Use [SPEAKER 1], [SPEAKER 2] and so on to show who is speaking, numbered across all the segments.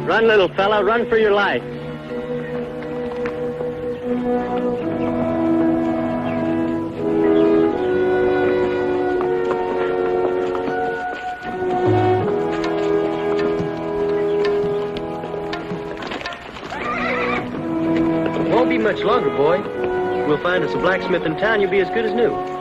[SPEAKER 1] Run, little fella, run for your life.
[SPEAKER 2] Won't be much longer, boy. We'll find us a blacksmith in town, you'll be as good as new.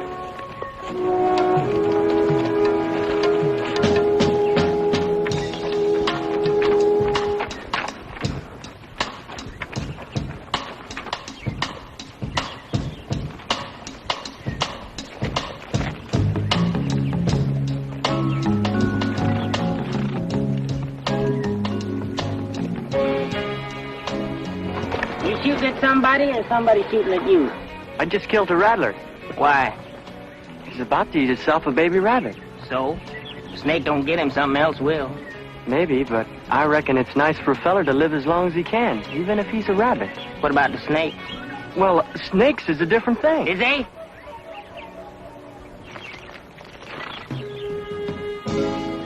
[SPEAKER 3] Somebody and somebody shooting at you.
[SPEAKER 2] I just killed a rattler.
[SPEAKER 3] Why?
[SPEAKER 2] He's about to eat himself a baby rabbit.
[SPEAKER 3] So? Snake don't get him, something else will.
[SPEAKER 2] Maybe, but I reckon it's nice for a feller to live as long as he can, even if he's a rabbit.
[SPEAKER 3] What about the snake?
[SPEAKER 2] Well, snakes is a different thing.
[SPEAKER 3] Is they?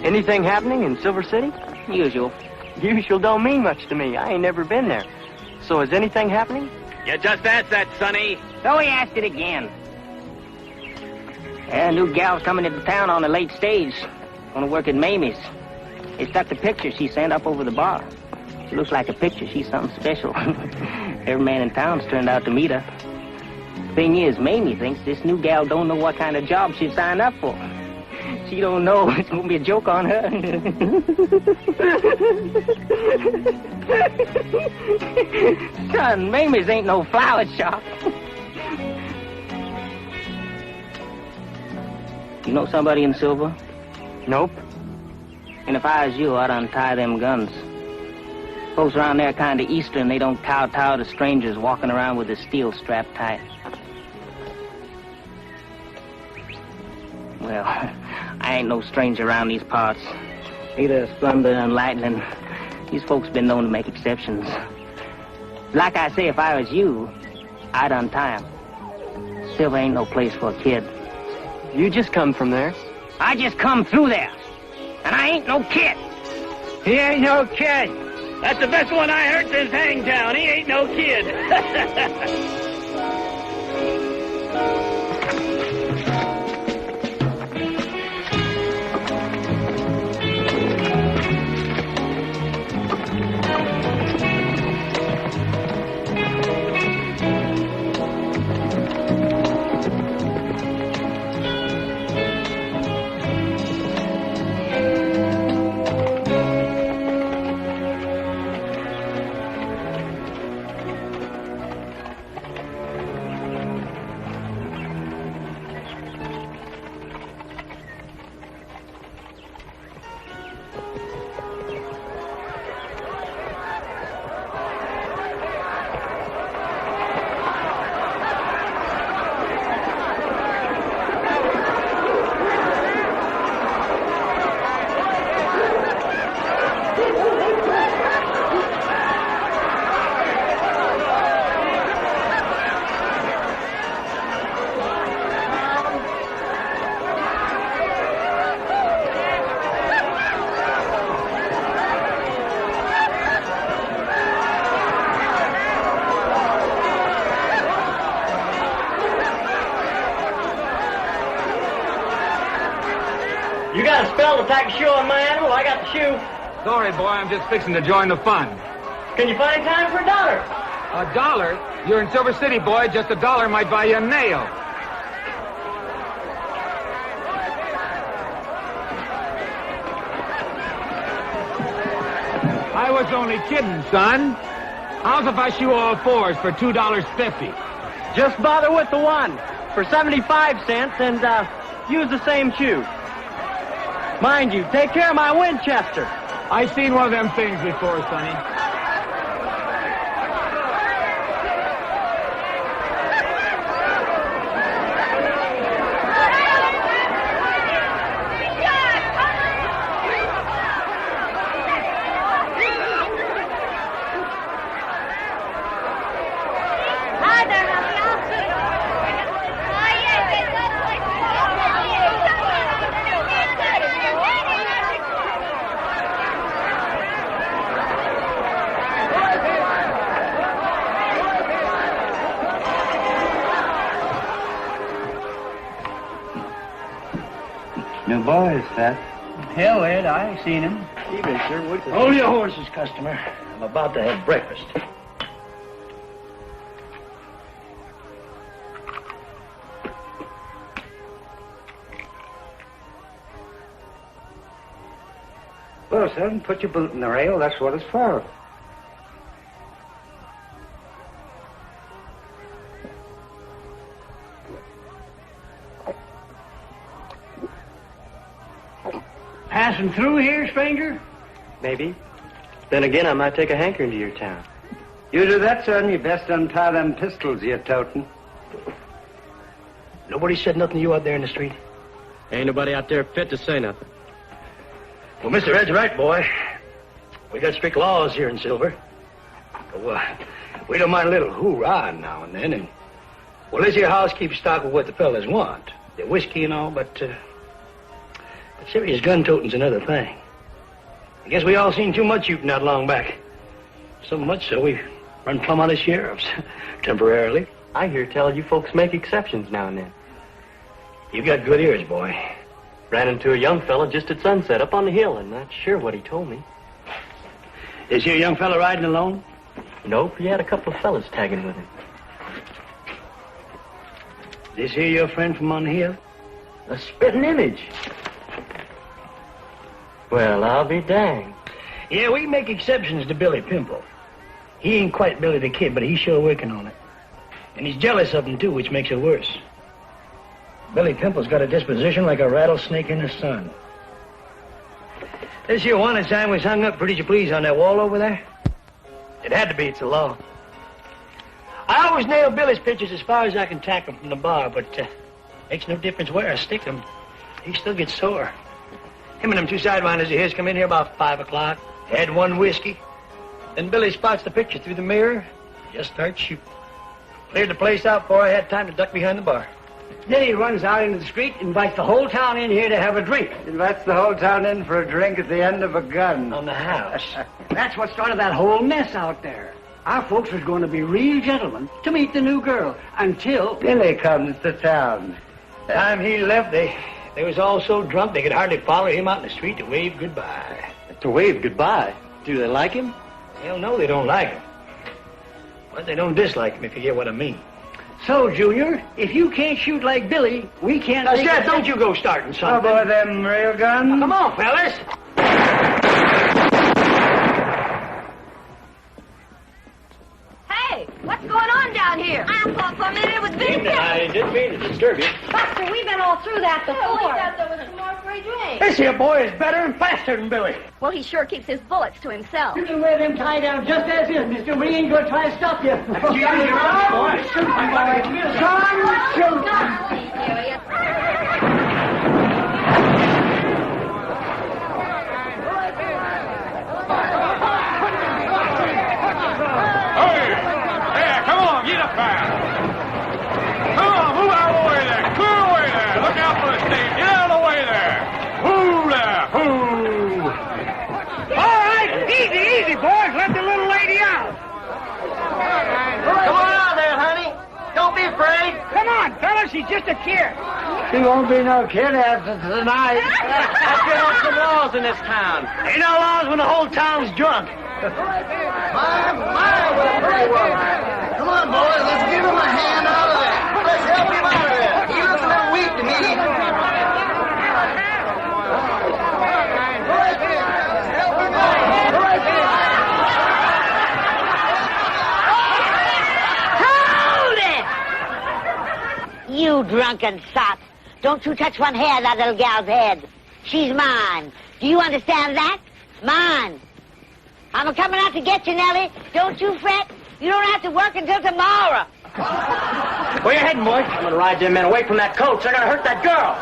[SPEAKER 2] Anything happening in Silver City?
[SPEAKER 3] Usual.
[SPEAKER 2] Usual don't mean much to me. I ain't never been there. So is anything happening?
[SPEAKER 4] You just asked that, Sonny.
[SPEAKER 3] So he asked it again. Yeah, a new gal's coming into town on the late stage. Gonna work at Mamie's. They stuck the picture she sent up over the bar. She looks like a picture. She's something special. Every man in town's turned out to meet her. Thing is, Mamie thinks this new gal don't know what kind of job she signed up for. She don't know. It's gonna be a joke on her. Son, Mamie's ain't no flower shop. You know somebody in Silver?
[SPEAKER 2] Nope.
[SPEAKER 3] And if I was you, I'd untie them guns. Folks around there kind of Eastern. They don't kowtow to strangers walking around with their steel strapped tight. Well, I ain't no stranger around these parts. Neither thunder and lightning. These folks been known to make exceptions. Like I say, if I was you, I'd untie 'em. Silver ain't no place for a kid.
[SPEAKER 2] You just come from there.
[SPEAKER 3] I just come through there. And I ain't no kid.
[SPEAKER 4] He ain't no kid. That's the best one I heard since Hangtown. He ain't no kid.
[SPEAKER 1] You got a spell to tack a shoe on my animal? I got the shoe.
[SPEAKER 5] Sorry, boy, I'm just fixing to join the fun.
[SPEAKER 1] Can you find time for $1?
[SPEAKER 5] $1? You're in Silver City, boy. Just $1 might buy you a nail. I was only kidding, son. How's if I shoe all fours for $2.50?
[SPEAKER 1] Just bother with the one for 75 cents and use the same shoe. Mind you, take care of my Winchester.
[SPEAKER 5] I've seen one of them things before, Sonny.
[SPEAKER 6] boys, Pat.
[SPEAKER 4] Hell, Ed, I seen him.
[SPEAKER 6] Evening, sir.
[SPEAKER 4] Hold your horses, customer. I'm about to have breakfast.
[SPEAKER 6] Well, son, put your boot in the rail. That's what it's for.
[SPEAKER 4] Passing through here, stranger?
[SPEAKER 2] Maybe. Then again, I might take a hankering to your town.
[SPEAKER 6] You do that, son, you best untie them pistols you're toting.
[SPEAKER 4] Nobody said nothing to you out there in the street?
[SPEAKER 1] Ain't nobody out there fit to say nothing.
[SPEAKER 4] Well, Mr. Ed's right, boy. We got strict laws here in Silver. Well, we don't mind a little hoorah now and then. And, well, this here house keeps stock of what the fellas want. The whiskey and all, but serious gun-toting's another thing. I guess we all seen too much shooting not long back. So much so we run plumb out of sheriffs, temporarily.
[SPEAKER 2] I hear tell you folks make exceptions now and then.
[SPEAKER 4] You got good ears, boy.
[SPEAKER 2] Ran into a young fella just at sunset up on the hill, and not sure what he told me.
[SPEAKER 4] Is here a young fella riding alone?
[SPEAKER 2] Nope, he had a couple of fellas tagging with him.
[SPEAKER 4] This here your friend from on the hill?
[SPEAKER 2] A spitting image. Well, I'll be danged.
[SPEAKER 4] Yeah, we make exceptions to Billy Pimple. He ain't quite Billy the Kid, but he's sure working on it. And he's jealous of him, too, which makes it worse. Billy Pimple's got a disposition like a rattlesnake in the sun. This here wanted sign was hung up, pretty you please, on that wall over there. It had to be, it's the law. I always nail Billy's pictures as far as I can tack them from the bar, but makes no difference where I stick them. He still gets sore. Him and them two sidewinders of his come in here about 5 o'clock, had one whiskey. Then Billy spots the picture through the mirror, just starts shooting. Cleared the place out before I had time to duck behind the bar. Then he runs out into the street, invites the whole town in here to have a drink.
[SPEAKER 6] Invites the whole town in for a drink at the end of a gun.
[SPEAKER 4] On the house.
[SPEAKER 7] That's what started that whole mess out there. Our folks was going to be real gentlemen to meet the new girl until...
[SPEAKER 6] Billy comes to town.
[SPEAKER 4] Time he left, they was all so drunk they could hardly follow him out in the street to wave goodbye.
[SPEAKER 2] To wave goodbye? Do they like him?
[SPEAKER 4] Hell no, they don't like him. But they don't dislike him, if you get what I mean.
[SPEAKER 7] So, Junior, if you can't shoot like Billy, we can't...
[SPEAKER 4] Now, Seth, don't you go starting
[SPEAKER 6] How
[SPEAKER 4] something.
[SPEAKER 6] about them rail guns?
[SPEAKER 4] Come on, fellas.
[SPEAKER 8] Hey, what's going on down here? I thought for a minute it was Vincent.
[SPEAKER 2] I didn't mean to disturb you.
[SPEAKER 8] Buster, we've been all through that before. We thought there was some more for a drink.
[SPEAKER 4] This here boy is better and faster than Billy.
[SPEAKER 8] Well, he sure keeps his bullets to himself.
[SPEAKER 7] You can wear them tied down just as is, mister. We ain't going to try to stop you.
[SPEAKER 5] Come on, get up there. Come on, move out of the way there. Clear away there. Look out for the stage. Get out of the way there. Whoo there. Whoo.
[SPEAKER 4] All right, easy, boys. Let the little lady out.
[SPEAKER 3] Come on out there, honey. Don't be afraid.
[SPEAKER 4] Come on, fellas. She's just a kid.
[SPEAKER 6] She won't be no kid after tonight.
[SPEAKER 1] That's some laws in this town.
[SPEAKER 4] Ain't no laws when the whole town's drunk.
[SPEAKER 9] My, what a pretty woman. Come on, boys, let's give him a hand out of there. Let's help him out of there. He looks a little weak to me. Help him out.
[SPEAKER 10] Hold it! You drunken sot. Don't you touch one hair of that little gal's head. She's mine. Do you understand that? Mine. I'm coming out to get you, Nellie. Don't you fret. You don't have to work until tomorrow.
[SPEAKER 1] Where you heading, boy? I'm gonna ride them men away from that coach. They're gonna hurt that girl.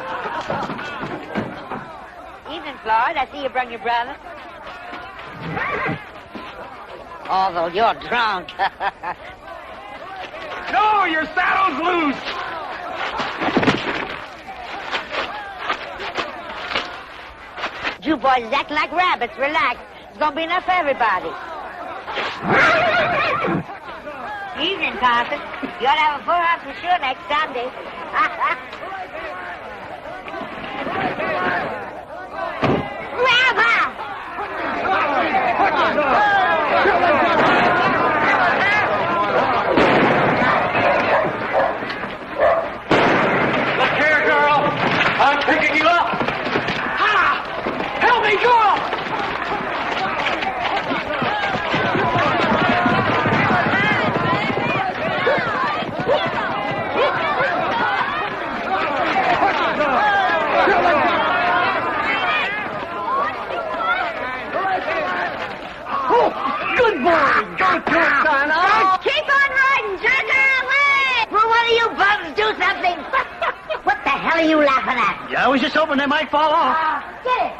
[SPEAKER 10] Evening, Floyd. I see you brought your brother. Although you're drunk.
[SPEAKER 5] No, your saddle's loose.
[SPEAKER 10] You boys is acting like rabbits. Relax. There's gonna be enough for everybody. Evening, Carson. You ought to have a full house for sure next Sunday. to it, son. Oh.
[SPEAKER 8] Keep on riding, jerk her away!
[SPEAKER 10] Will one of you bums do something? What the hell are you laughing at?
[SPEAKER 4] Yeah, I was just hoping they might fall off.
[SPEAKER 10] Get it.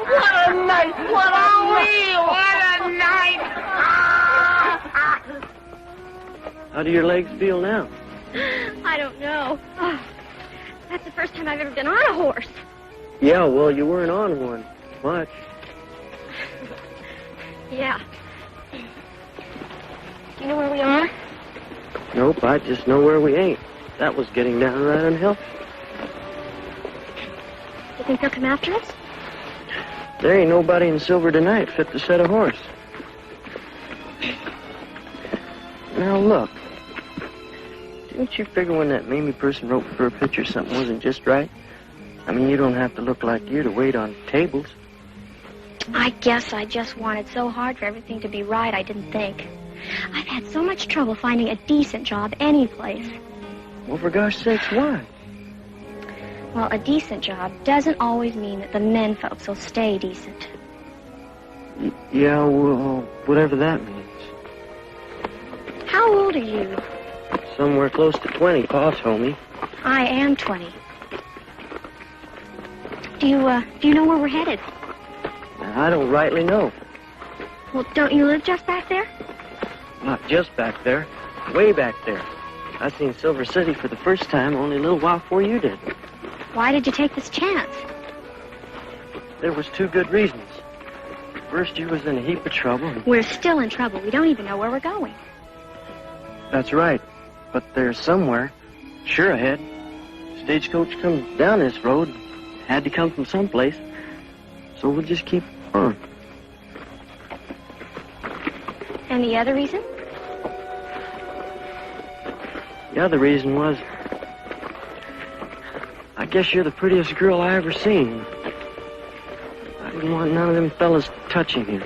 [SPEAKER 9] What a night! What a wheel! What a night!
[SPEAKER 2] How do your legs feel now?
[SPEAKER 8] I don't know. Oh, that's the first time I've ever been on a horse.
[SPEAKER 2] Yeah, well, you weren't on one much.
[SPEAKER 8] Yeah. Do you know where we are?
[SPEAKER 2] Nope, I just know where we ain't. That was getting downright unhealthy.
[SPEAKER 8] You think they'll come after us?
[SPEAKER 2] There ain't nobody in Silver tonight fit to set a horse. Now, look. Didn't you figure when that Mamie person wrote for a picture something wasn't just right? I mean, you don't have to look like you to wait on tables.
[SPEAKER 8] I guess I just wanted so hard for everything to be right, I didn't think. I've had so much trouble finding a decent job any place.
[SPEAKER 2] Well, for gosh sakes, why?
[SPEAKER 8] Well, a decent job doesn't always mean that the men folks will stay decent.
[SPEAKER 2] Yeah, well, whatever that means.
[SPEAKER 8] How old are you?
[SPEAKER 2] Somewhere close to 20, Pa told me.
[SPEAKER 8] I am 20. Do you know where we're headed?
[SPEAKER 2] I don't rightly know.
[SPEAKER 8] Well, don't you live just back there?
[SPEAKER 2] Not just back there. Way back there. I seen Silver City for the first time only a little while before you did.
[SPEAKER 8] Why did you take this chance?
[SPEAKER 2] There was two good reasons. First, you was in a heap of trouble.
[SPEAKER 8] We're still in trouble. We don't even know where we're going.
[SPEAKER 2] That's right. But there's somewhere, sure ahead. Stagecoach comes down this road. Had to come from someplace. So we'll just keep on.
[SPEAKER 8] And the other reason?
[SPEAKER 2] The other reason was, I guess you're the prettiest girl I ever seen. I didn't want none of them fellas touching you.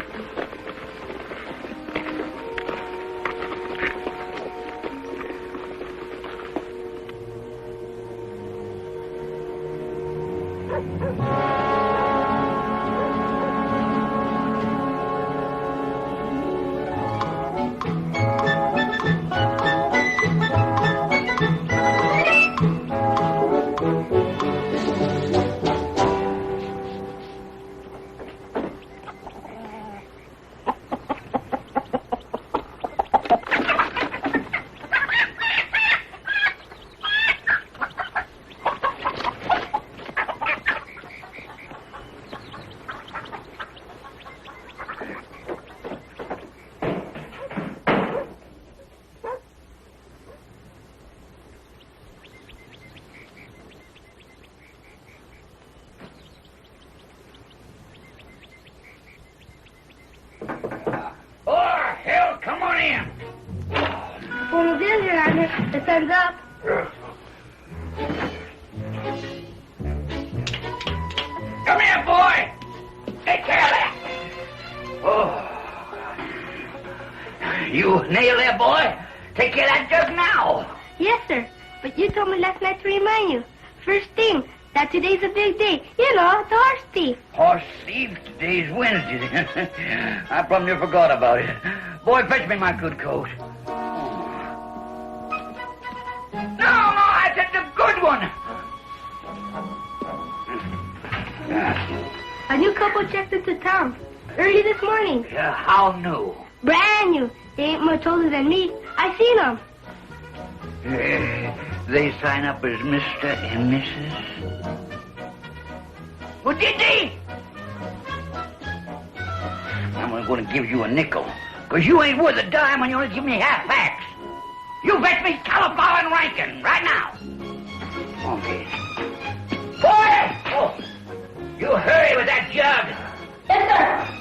[SPEAKER 8] The sun's up.
[SPEAKER 9] Come here, boy. Take care of that. Oh. You nail that, boy. Take care of that jug now.
[SPEAKER 8] Yes, sir. But you told me last night to remind you. First thing, that today's a big day. You know, the horse thief.
[SPEAKER 9] Horse thief? Today's Wednesday. I probably never forgot about it. Boy, fetch me my good coat. No, I said the good one.
[SPEAKER 8] A new couple checked into town early this morning.
[SPEAKER 9] Yeah, how new?
[SPEAKER 8] Brand new. They ain't much older than me. I seen them.
[SPEAKER 9] They sign up as Mr. and Mrs. Well, did they? I'm going to give you a nickel, because you ain't worth a dime and you only give me half facts. You fetch me cauliflower and Rankin right now. Okay. Boy! Oh, you hurry with that jug.
[SPEAKER 8] Yes, sir.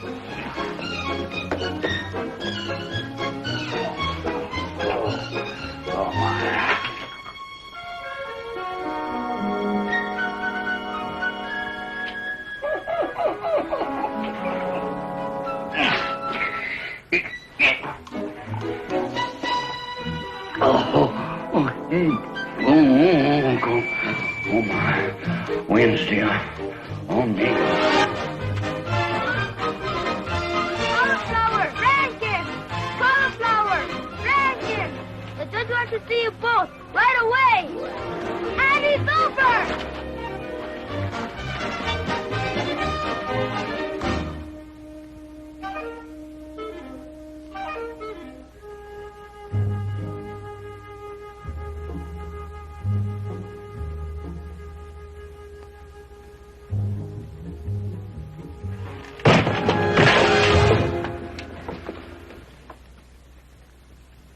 [SPEAKER 9] Oh, my. Oh, my. Wednesday, on me.
[SPEAKER 8] Also,
[SPEAKER 11] wants to see you both right away. And it's over.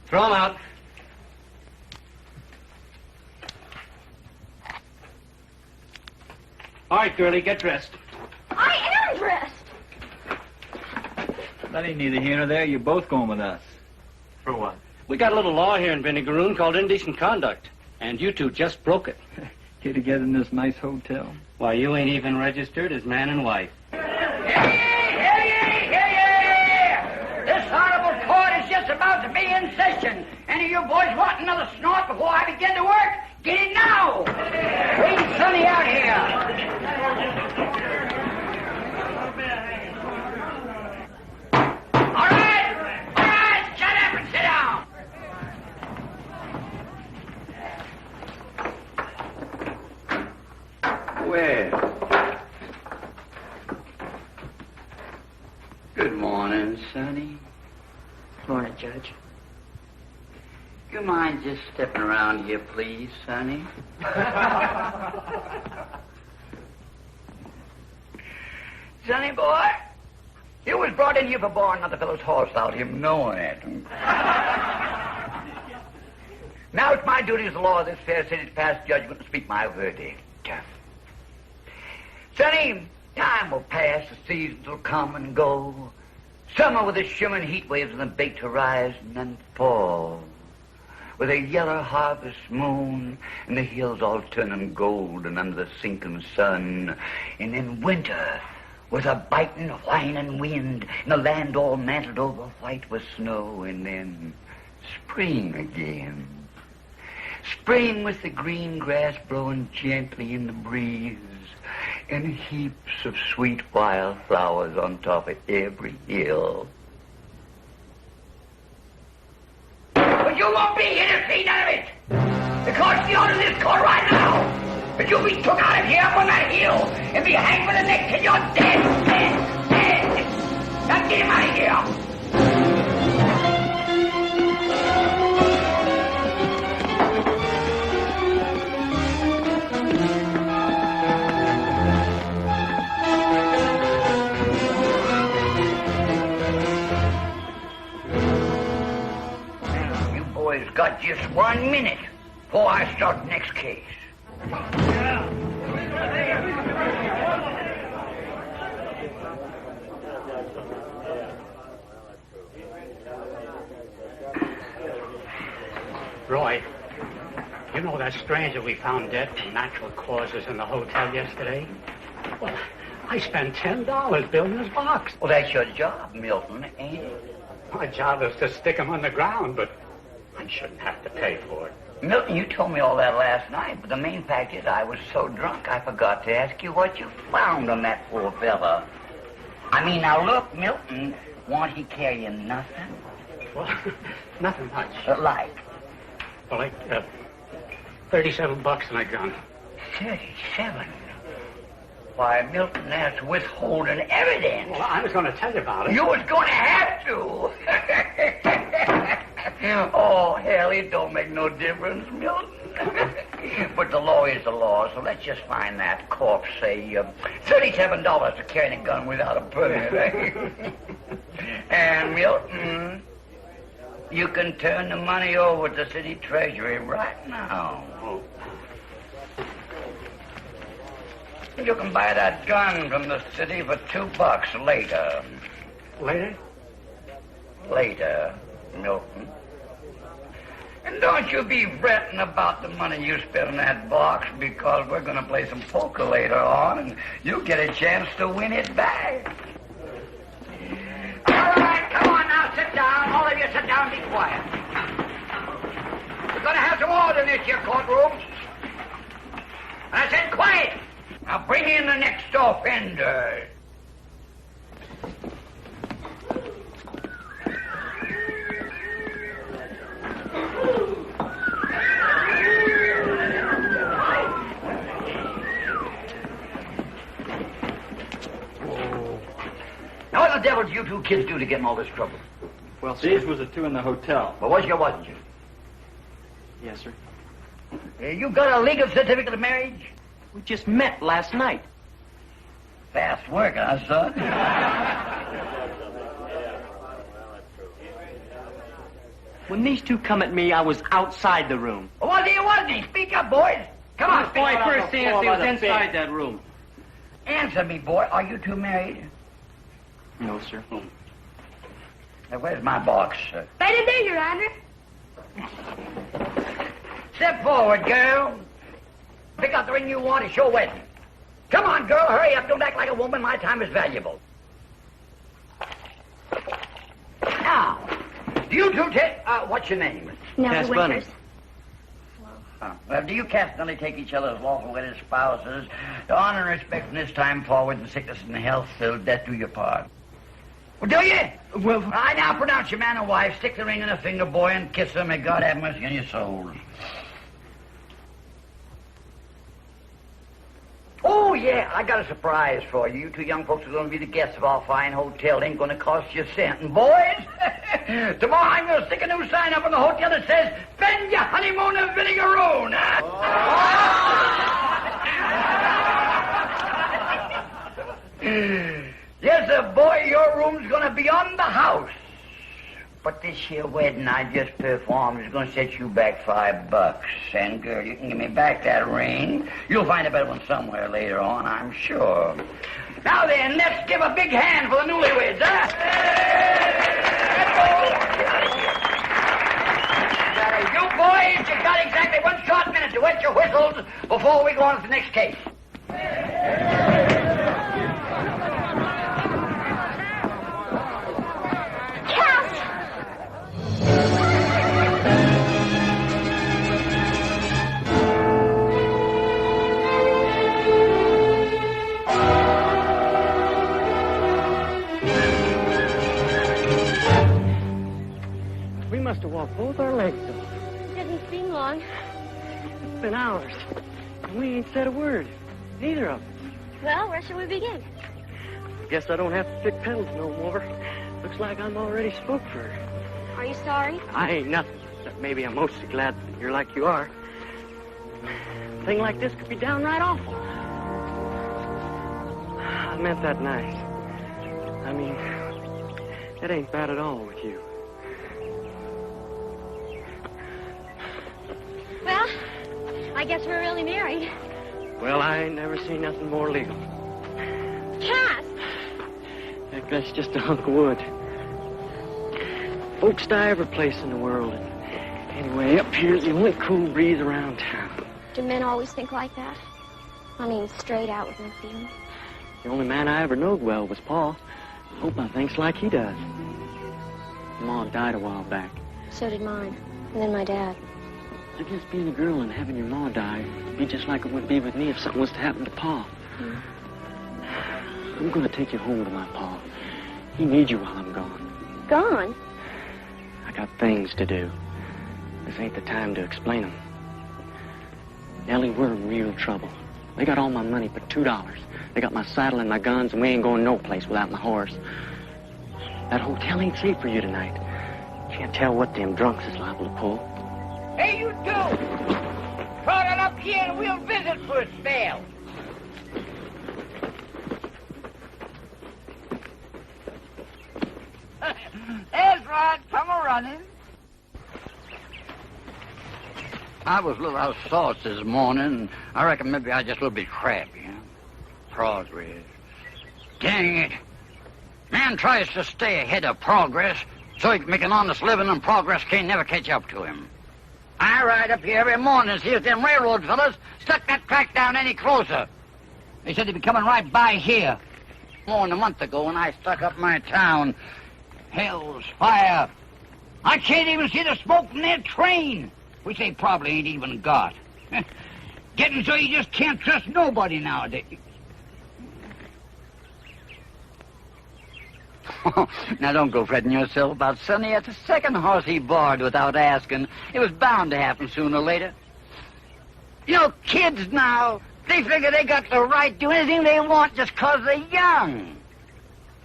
[SPEAKER 7] Throw him out. All right, girlie, get dressed.
[SPEAKER 11] I am dressed.
[SPEAKER 12] That ain't neither here nor there. You're both going with us.
[SPEAKER 7] For what?
[SPEAKER 2] We got a little law here in Vinegaroon called indecent conduct, and you two just broke it.
[SPEAKER 12] Get together in this nice hotel.
[SPEAKER 7] Why, you ain't even registered as man and wife.
[SPEAKER 9] This honorable court is just about to be in session. Any of you boys want another snort before I begin to work? Get it now! Bring Sonny out here. All right, shut up and sit down.
[SPEAKER 13] Well, good morning, Sonny.
[SPEAKER 2] Morning, Judge.
[SPEAKER 13] You mind just stepping around here, please, Sonny?
[SPEAKER 9] Sonny boy, you was brought in here for borrowing another fellow's horse without him knowing it. Now it's my duty as the law of this fair city to pass judgment and speak my verdict. Sonny, time will pass, the seasons will come and go. Summer with its shimmering heat waves and the baked horizon, and fall with a yellow harvest moon and the hills all turning golden under the sinking sun. And then winter with a biting, whining wind and the land all mantled over white with snow. And then spring again. Spring with the green grass blowing gently in the breeze and heaps of sweet wildflowers on top of every hill. But you won't be here to see none of it. Because the order of this court right now that you'll be took out of here up on that hill and be hanged by the neck till you're dead. Now get him out of here. Got just 1 minute before I start the next case.
[SPEAKER 7] Roy, you know that stranger we found dead from natural causes in the hotel yesterday? Well, I spent $10 building his box.
[SPEAKER 9] Well, that's your job, Milton, ain't it?
[SPEAKER 7] My job is to stick him on the ground, but I shouldn't have to pay for it.
[SPEAKER 9] Milton, you told me all that last night, but the main fact is I was so drunk I forgot to ask you what you found on that poor fella. I mean, now look, Milton, won't he carry you nothing?
[SPEAKER 7] Well, nothing much.
[SPEAKER 9] Like?
[SPEAKER 7] Well, like, $37 in a gun.
[SPEAKER 9] 37? Why, Milton, that's withholding evidence.
[SPEAKER 7] Well, I was going to tell you about it.
[SPEAKER 9] You was going to have to. Oh, hell, it don't make no difference, Milton. But the law is the law, so let's just find that corpse, say, $37 for carrying a gun without a permit. And, Milton, you can turn the money over to the city treasury right now.
[SPEAKER 7] Oh.
[SPEAKER 9] You can buy that gun from the city for $2 later.
[SPEAKER 7] Later?
[SPEAKER 9] Later, Milton. And don't you be fretting about the money you spent in that box, because we're going to play some poker later on, and you'll get a chance to win it back. All right, come on now, sit down. All of you sit down and be quiet. We're going to have some order in this here courtroom. And I said quiet. Now bring in the next offender. devil did you two kids do to get in all this trouble?
[SPEAKER 12] Well, these was the two in the hotel.
[SPEAKER 9] Well, was you or wasn't you?
[SPEAKER 2] Yes, sir.
[SPEAKER 9] You got a legal certificate of marriage?
[SPEAKER 2] We just met last night.
[SPEAKER 9] Fast work, huh, son?
[SPEAKER 2] When these two come at me, I was outside the room.
[SPEAKER 9] Well, was he or wasn't he? Speak up, boys. Come on, speak
[SPEAKER 2] Boy,
[SPEAKER 9] up.
[SPEAKER 2] first chance he was inside that room.
[SPEAKER 9] Answer me, boy. Are you two married?
[SPEAKER 2] No, sir.
[SPEAKER 9] Now, where's my box, sir?
[SPEAKER 11] Right in there, Your Honor.
[SPEAKER 9] Step forward, girl. Pick out the ring you want. It's your wedding. Come on, girl. Hurry up. Don't act like a woman. My time is valuable. Now, do you two what's your name?
[SPEAKER 8] Nellie Winters.
[SPEAKER 9] Well, do you castily take each other as lawful wedded spouses to honor and respect from this time forward in sickness and health till death do your part? Well, do you?
[SPEAKER 2] Well,
[SPEAKER 9] I now pronounce you man and wife. Stick the ring in a finger, boy, and kiss her. May God have mercy on your souls. Oh, yeah, I got a surprise for you. You two young folks are going to be the guests of our fine hotel. It ain't going to cost you a cent. And, boys, tomorrow I'm going to stick a new sign up in the hotel that says, spend your honeymoon in Vinegaroon. Yes, sir, boy, your room's going to be on the house. But this here wedding I just performed is going to set you back $5. And, girl, you can give me back that ring. You'll find a better one somewhere later on, I'm sure. Now then, let's give a big hand for the newlyweds, huh? Let's go. You boys, you got exactly 1 short minute to wet your whistles before we go on to the next case.
[SPEAKER 2] Must have walked both our legs off.
[SPEAKER 8] Didn't seem long.
[SPEAKER 2] It's been hours. And we ain't said a word. Neither of us.
[SPEAKER 8] Well, where shall we begin?
[SPEAKER 2] Guess I don't have to pick petals no more. Looks like I'm already spoke for her.
[SPEAKER 8] Are you sorry?
[SPEAKER 2] I ain't nothing. Except maybe I'm mostly glad that you're like you are. A thing like this could be downright awful. I meant that nice. I mean, it ain't bad at all with you.
[SPEAKER 8] Well, I guess we're really married.
[SPEAKER 2] Well, I ain't never seen nothing more legal.
[SPEAKER 8] Cass!
[SPEAKER 2] Heck, that's just a hunk of wood. Folks die every place in the world. Anyway, up here's the only cool breeze around town.
[SPEAKER 8] Do men always think like that? I mean, straight out with no feeling.
[SPEAKER 2] The only man I ever knowed well was Pa. I hope I thinks like he does. Ma died a while back.
[SPEAKER 8] So did mine. And then my dad.
[SPEAKER 2] I guess being a girl and having your ma die would be just like it would be with me if something was to happen to Pa. I'm going to take you home to my Pa. He needs you while I'm gone.
[SPEAKER 8] Gone?
[SPEAKER 2] I got things to do. This ain't the time to explain them. Nellie, we're in real trouble. They got all my money but $2. They got my saddle and my guns, and we ain't going no place without my horse. That hotel ain't safe for you tonight. Can't tell what them drunks is liable to pull.
[SPEAKER 9] Hey, you two! Trot on up here and we'll visit for a spell. There's Rod. Come a-running. I was a little out of sorts this morning. I reckon maybe I just a little bit crabby, huh? Progress. Dang it. Man tries to stay ahead of progress so he can make an honest living, and progress can't never catch up to him. I ride up here every morning and see if them railroad fellas stuck that track down any closer. They said they'd be coming right by here. More than a month ago when I stuck up my town. Hell's fire. I can't even see the smoke from their train, which they probably ain't even got. Getting so you just can't trust nobody nowadays. Now, don't go fretting yourself about Sonny. That's the second horse he borrowed without asking. It was bound to happen sooner or later. You know, kids now, they figure they got the right to do anything they want just 'cause they're young.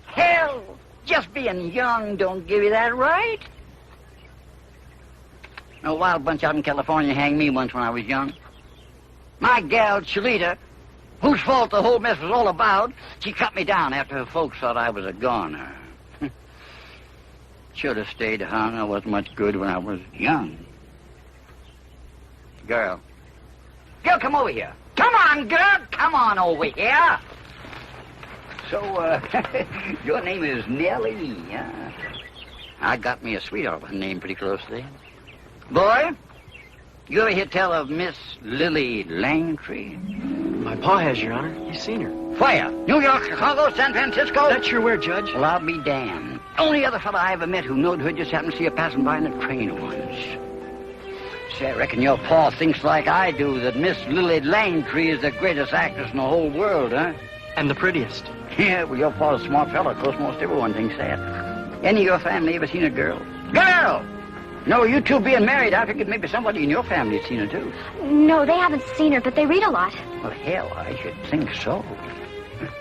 [SPEAKER 9] Hell, Just being young don't give you that right. A wild bunch out in California hanged me once when I was young. My gal, Chalita, whose fault the whole mess was all about, she cut me down after her folks thought I was a goner. Should have stayed hung. I wasn't much good when I was young. Girl, come over here. Come on, girl, come on over here. So, your name is Nellie, huh? I got me a sweetheart with a name pretty closely. Boy, you ever hear tell of Miss Lily Langtree?
[SPEAKER 2] My pa has, Your Honor. He's seen her.
[SPEAKER 9] Where? New York, Chicago, San Francisco?
[SPEAKER 2] That's sure where, Judge.
[SPEAKER 9] Well, I'll be damned. Only other fellow I ever met who knowed her just happened to see her passing by in the train once. Say, I reckon your pa thinks like I do, that Miss Lily Langtree is the greatest actress in the whole world, huh?
[SPEAKER 2] And the prettiest.
[SPEAKER 9] Yeah, well, your pa's a smart fellow. Of course, most everyone thinks that. Any of your family ever seen a girl? Girl! No, you two being married, I figured maybe somebody in your family had seen her, too.
[SPEAKER 8] No, they haven't seen her, but they read a lot.
[SPEAKER 9] Well, hell, I should think so.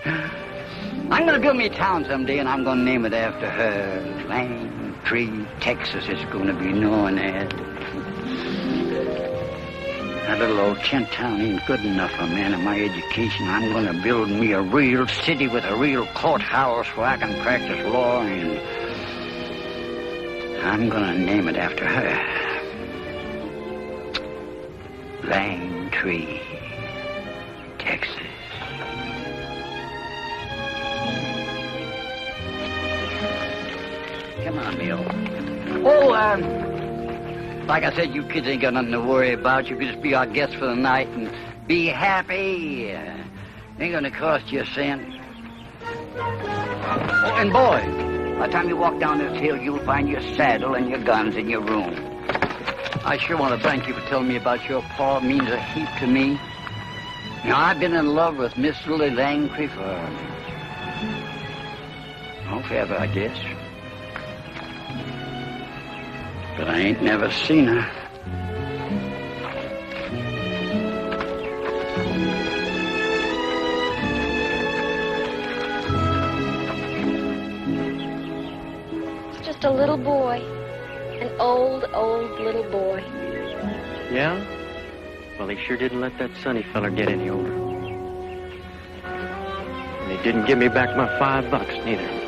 [SPEAKER 9] I'm going to build me a town someday, and I'm going to name it after her. Langtree, Texas, it's going to be known as. That little old tent town ain't good enough for a man of my education. I'm going to build me a real city with a real courthouse where I can practice law, and I'm going to name it after her. Langtree, Texas. Come on, Bill. Oh, like I said, you kids ain't got nothing to worry about. You can just be our guests for the night and be happy. Ain't gonna cost you a cent. Oh, and boy, by the time you walk down this hill, you'll find your saddle and your guns in your room. I sure want to thank you for telling me about your pa. It means a heap to me. Now, I've been in love with Miss Lily Langtree for... forever, I guess. But I ain't never seen her.
[SPEAKER 8] It's just a little boy. An old, old little boy.
[SPEAKER 2] Yeah? Well, he sure didn't let that Sonny feller get any older. And he didn't give me back my $5 neither.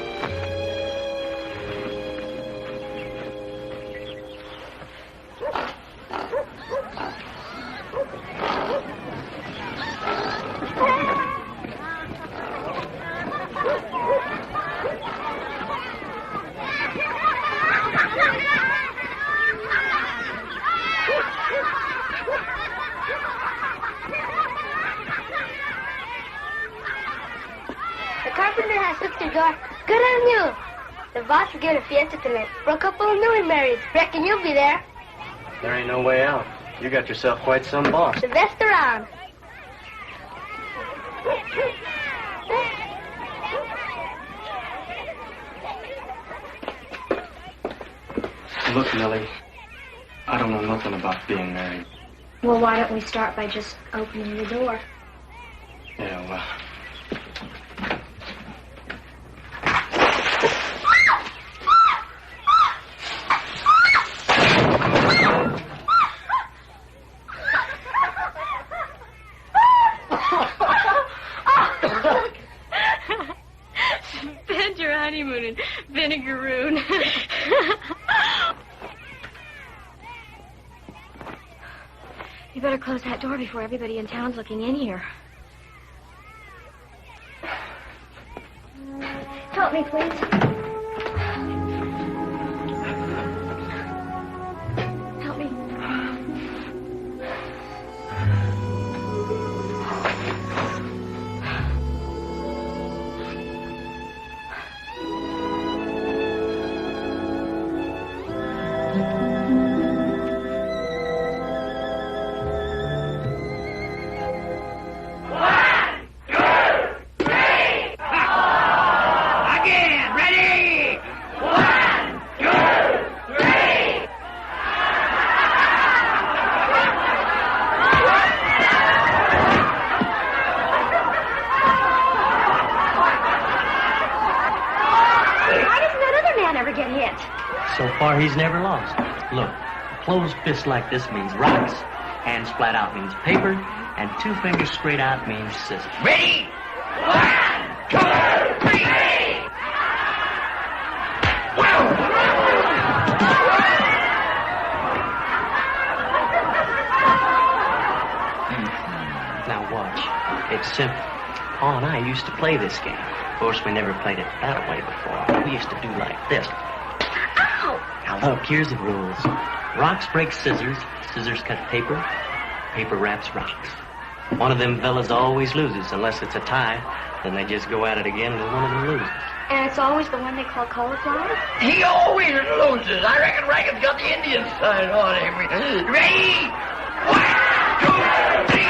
[SPEAKER 11] Good on you. The boss will get a fiesta tonight for a couple of newly married. Reckon you'll be there.
[SPEAKER 2] There ain't no way out. You got yourself quite some boss.
[SPEAKER 11] The best around.
[SPEAKER 2] Look, Millie, I don't know nothing about being married.
[SPEAKER 8] Well, why don't we start by just opening the door?
[SPEAKER 2] Yeah, well...
[SPEAKER 8] Spend your honeymoon in vinegaroon. You better close that door before everybody in town's looking in here. Help me, please. Help me.
[SPEAKER 9] Again, ready?
[SPEAKER 8] never get hit.
[SPEAKER 14] So far, he's never lost. Look, a closed fist like this means rocks, hands flat out means paper, and 2 fingers straight out means scissors.
[SPEAKER 9] Ready? 1, 2, 3.
[SPEAKER 14] Now watch. It's simple. Pa and I used to play this game. Of course, we never played it that way before. We used to do like this.
[SPEAKER 8] Ow!
[SPEAKER 14] Now look, here's the rules. Rocks break scissors, scissors cut paper, paper wraps rocks. One of them fellas always loses, unless it's a tie. Then they just go at it again until one of them loses.
[SPEAKER 8] And it's always the one they call cauliflower?
[SPEAKER 9] He always loses. I reckon Rankin's got the Indian sign on him. Ready? 1, 2, 3.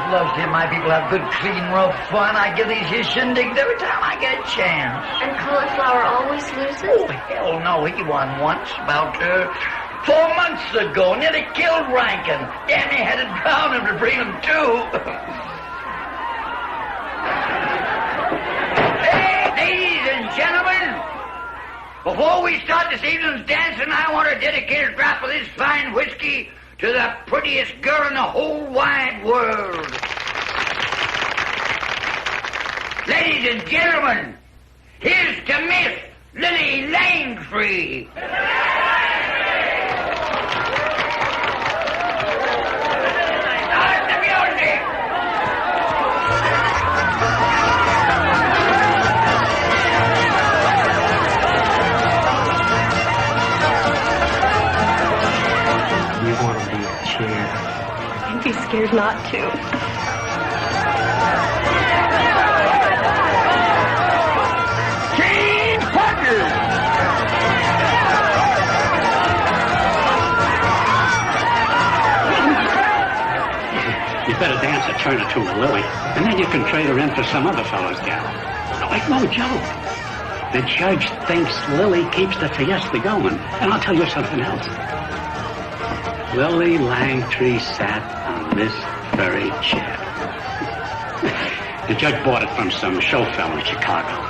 [SPEAKER 9] Love to hear my people have good, clean, rough fun. I give these here shindigs every time I get a chance.
[SPEAKER 8] And cauliflower always loses?
[SPEAKER 9] Oh, hell no. He won once, about 4 months ago. Nearly killed Rankin. Damn, he had to drown him to bring him to. Hey, ladies and gentlemen, before we start this evening's dancing, I want to dedicate a drop of this fine whiskey to the prettiest girl in the whole wide world. Ladies and gentlemen, here's to Miss Lily Langtree.
[SPEAKER 8] He's scared not to.
[SPEAKER 9] King Parker!
[SPEAKER 7] You better dance a turn or two with Lily, and then you can trade her in for some other fellow's gal. No, it's no joke. The judge thinks Lily keeps the fiesta going. And I'll tell you something else. Lily Langtree sat on this very chair. The judge bought it from some show fellow in Chicago.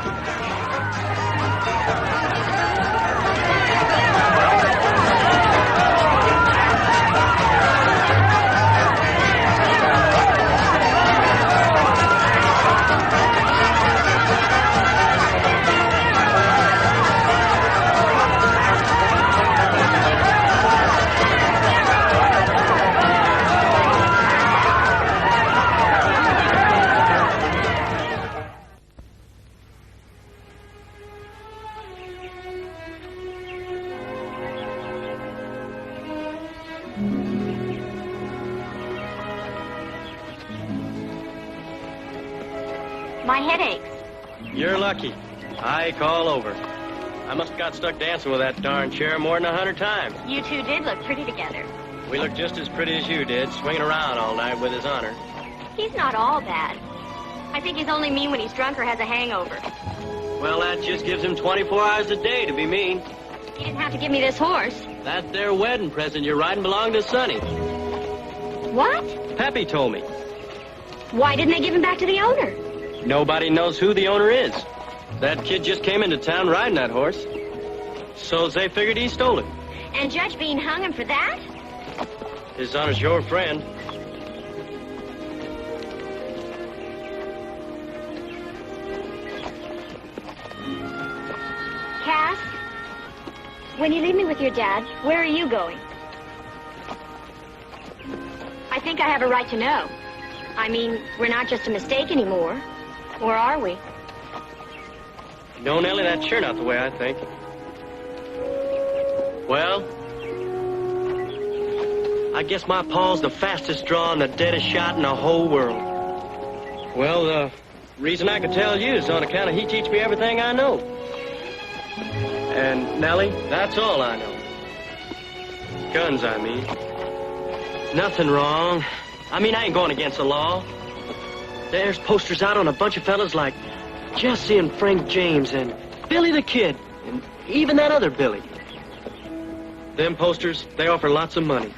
[SPEAKER 8] My head aches.
[SPEAKER 1] You're lucky. I ache all over. I must have got stuck dancing with that darn chair more than 100 times.
[SPEAKER 8] You two did look pretty together.
[SPEAKER 1] We look just as pretty as you did, swinging around all night with his honor.
[SPEAKER 8] He's not all bad. I think he's only mean when he's drunk or has a hangover.
[SPEAKER 1] Well, that just gives him 24 hours a day to be mean.
[SPEAKER 8] He didn't have to give me this horse.
[SPEAKER 1] That there wedding present you're riding belonged to Sonny.
[SPEAKER 8] What?
[SPEAKER 1] Peppy told me.
[SPEAKER 8] Why didn't they give him back to the owner?
[SPEAKER 1] Nobody knows who the owner is. That kid just came into town riding that horse. So they figured he stole it.
[SPEAKER 8] And Judge Bean hung him for that?
[SPEAKER 1] His honor's your friend.
[SPEAKER 8] Cass, when you leave me with your dad, where are you going? I think I have a right to know. I mean, we're not just a mistake anymore. Or are we?
[SPEAKER 1] No, Nellie, that's sure not the way I think. Well, I guess my paw's the fastest draw and the deadest shot in the whole world. Well, the reason I can tell you is on account of he teach me everything I know. And, Nellie, that's all I know.
[SPEAKER 2] Guns, I mean. Nothing wrong. I mean, I ain't going against the law. There's posters out on a bunch of fellas like Jesse and Frank James and Billy the Kid, and even that other Billy. Them posters, they offer lots of money.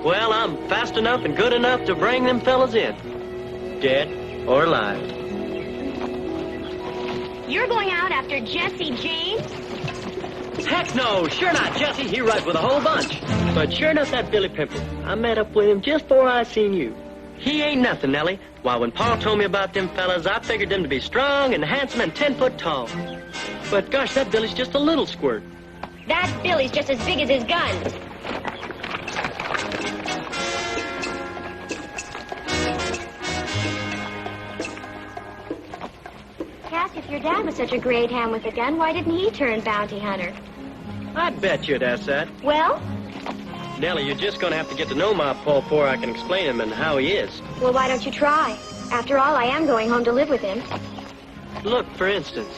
[SPEAKER 2] Well, I'm fast enough and good enough to bring them fellas in. Dead or alive.
[SPEAKER 8] You're going out after Jesse James?
[SPEAKER 2] Heck no, sure not, Jesse. He rides with a whole bunch. But sure enough, that Billy Pimple, I met up with him just before I seen you. He ain't nothing, Nellie. Why, when Pa told me about them fellas, I figured them to be strong and handsome and 10 foot tall. But gosh, that Billy's just a little squirt.
[SPEAKER 8] That Billy's just as big as his gun. Cass, if your dad was such a great hand with a gun, why didn't he turn bounty hunter?
[SPEAKER 2] I bet you'd ask that.
[SPEAKER 8] Well?
[SPEAKER 2] Nellie, you're just gonna have to get to know my Pa before I can explain him and how he is.
[SPEAKER 8] Well, why don't you try? After all, I am going home to live with him.
[SPEAKER 2] Look, for instance,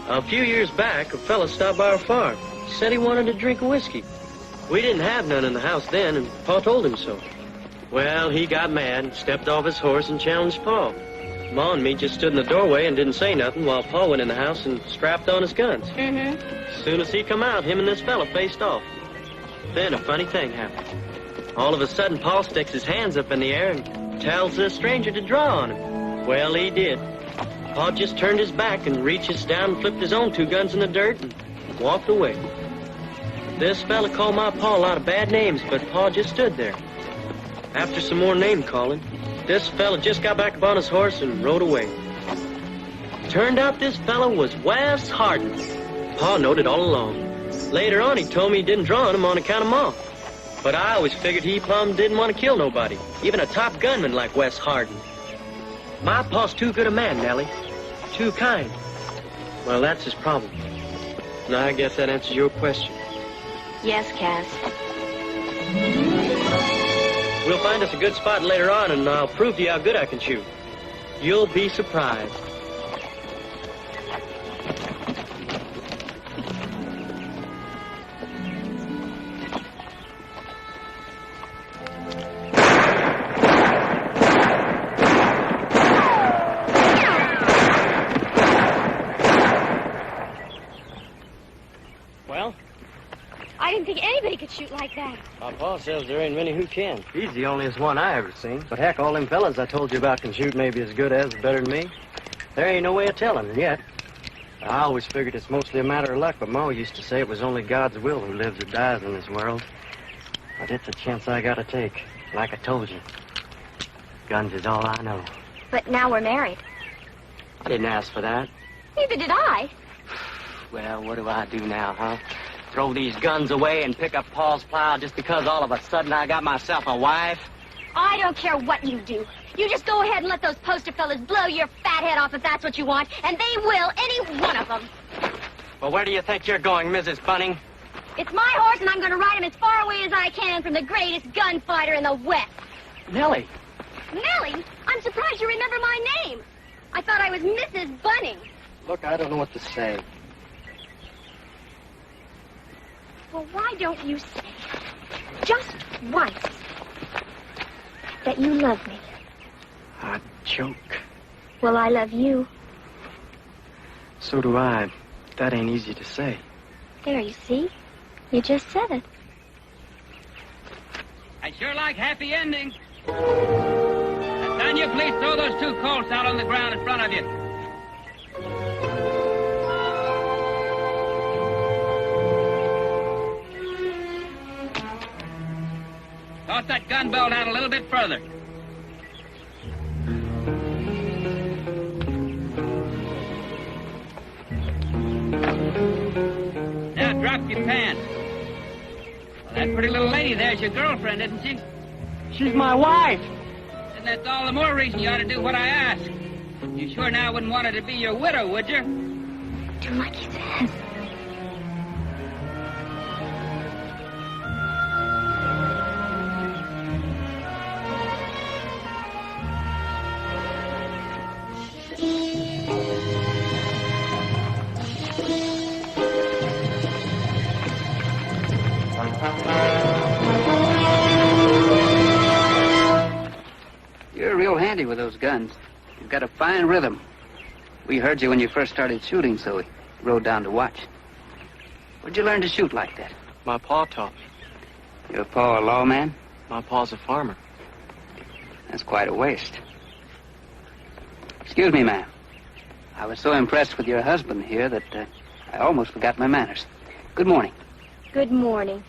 [SPEAKER 2] a few years back, a fella stopped by our farm. Said he wanted a drink of whiskey. We didn't have none in the house then, and Pa told him so. Well, he got mad and stepped off his horse and challenged Pa. Ma and me just stood in the doorway and didn't say nothing while Pa went in the house and strapped on his guns.
[SPEAKER 8] Mm-hmm.
[SPEAKER 2] As soon as he come out, him and this fella faced off. Then a funny thing happened. All of a sudden, Pa sticks his hands up in the air and tells the stranger to draw on him. Well, he did. Pa just turned his back and reaches down and flipped his own 2 guns in the dirt and walked away. This fella called my Pa a lot of bad names, but Pa just stood there. After some more name-calling, this fella just got back upon his horse and rode away. Turned out this fella was Wes Hardin. Pa knowed it all along. Later on, he told me he didn't draw on him on account of Ma. But I always figured he plumb didn't want to kill nobody, even a top gunman like Wes Hardin. My Pa's too good a man, Nellie. Too kind. Well, that's his problem. And I guess that answers your question.
[SPEAKER 8] Yes, Cass.
[SPEAKER 2] We'll find us a good spot later on, and I'll prove to you how good I can shoot. You'll be surprised. Well?
[SPEAKER 8] I didn't think anybody could shoot like that.
[SPEAKER 2] My Pa says there ain't many who can. He's the onlyest one I ever seen. But heck, all them fellas I told you about can shoot maybe as good as or better than me. There ain't no way of telling yet. I always figured it's mostly a matter of luck, but Ma used to say it was only God's will who lives or dies in this world. But it's a chance I gotta take. Like I told you, guns is all I know.
[SPEAKER 8] But now we're married.
[SPEAKER 2] I didn't ask for that.
[SPEAKER 8] Neither did I.
[SPEAKER 2] Well, what do I do now, huh? Throw these guns away and pick up Paul's plow just because all of a sudden I got myself a wife?
[SPEAKER 8] I don't care what you do. You just go ahead and let those poster fellas blow your fat head off if that's what you want, and they will, any one of them.
[SPEAKER 2] Well, where do you think you're going, Mrs. Bunning?
[SPEAKER 8] It's my horse, and I'm going to ride him as far away as I can from the greatest gunfighter in the West.
[SPEAKER 2] Nellie.
[SPEAKER 8] Nellie? I'm surprised you remember my name. I thought I was Mrs. Bunning.
[SPEAKER 2] Look, I don't know what to say.
[SPEAKER 8] Well, why don't you say, just once, that you love me?
[SPEAKER 2] I choke.
[SPEAKER 8] Well, I love you.
[SPEAKER 2] So do I. That ain't easy to say.
[SPEAKER 8] There, you see? You just said it.
[SPEAKER 15] I sure like happy endings. Can you please throw those 2 Colts out on the ground in front of you? Toss that gun belt out a little bit further. Now drop your pants. Well, that pretty little lady there's your girlfriend, isn't she?
[SPEAKER 1] She's my wife.
[SPEAKER 15] And that's all the more reason you ought to do what I ask. You sure now wouldn't want her to be your widow, would you?
[SPEAKER 8] Do like he says.
[SPEAKER 16] steady with those guns. You've got a fine rhythm. We heard you when you first started shooting, so we rode down to watch. Where'd you learn to shoot like that?
[SPEAKER 2] My pa taught me.
[SPEAKER 16] Your pa a lawman?
[SPEAKER 2] My pa's a farmer.
[SPEAKER 16] That's quite a waste. Excuse me, ma'am. I was so impressed with your husband here that I almost forgot my manners. Good morning.
[SPEAKER 8] Good morning.